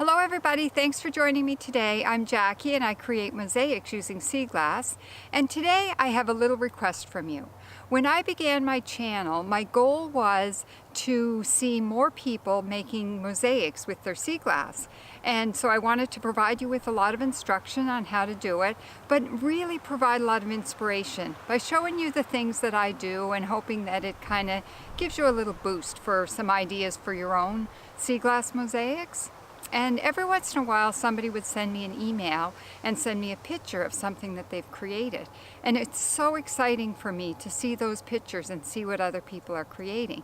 Hello everybody, thanks for joining me today. I'm Jackie and I create mosaics using sea glass. And today I have a little request from you. When I began my channel, my goal was to see more people making mosaics with their sea glass. And so I wanted to provide you with a lot of instruction on how to do it, but really provide a lot of inspiration by showing you the things that I do and hoping that it kind of gives you a little boost for some ideas for your own sea glass mosaics. And every once in a while somebody would send me an email and send me a picture of something that they've created. And it's so exciting for me to see those pictures and see what other people are creating.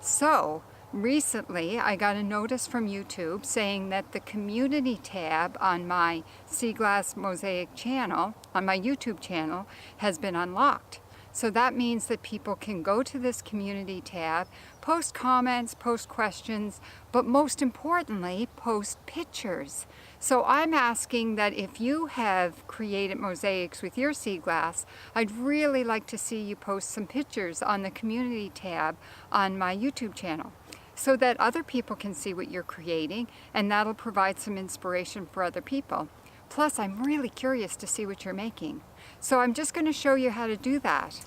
So recently I got a notice from YouTube saying that the community tab on my Sea Glass Mosaic channel, on my YouTube channel, has been unlocked. So that means that people can go to this community tab, post comments, post questions, but most importantly, post pictures. So I'm asking that if you have created mosaics with your sea glass, I'd really like to see you post some pictures on the community tab on my YouTube channel, so that other people can see what you're creating, and that'll provide some inspiration for other people. Plus, I'm really curious to see what you're making. So I'm just going to show you how to do that.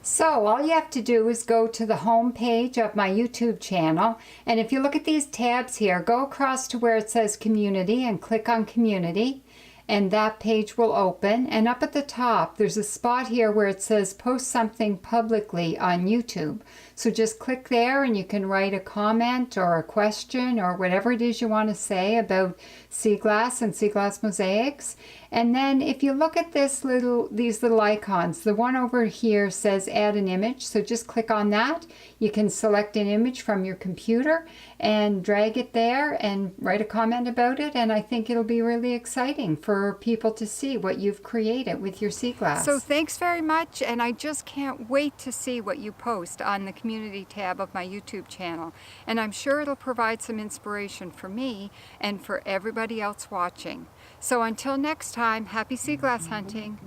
So all you have to do is go to the home page of my YouTube channel, and if you look at these tabs here, go across to where it says Community and click on Community, and that page will open. And up at the top there's a spot here where it says Post something publicly on YouTube. So just click there and you can write a comment or a question or whatever it is you want to say about sea glass and sea glass mosaics. And then if you look at these little icons, the one over here says add an image, so just click on that. You can select an image from your computer and drag it there and write a comment about it, and I think it'll be really exciting for people to see what you've created with your sea glass. So thanks very much, and I just can't wait to see what you post on the community tab of my YouTube channel, and I'm sure it'll provide some inspiration for me and for everybody else watching. So until next time, happy sea glass hunting.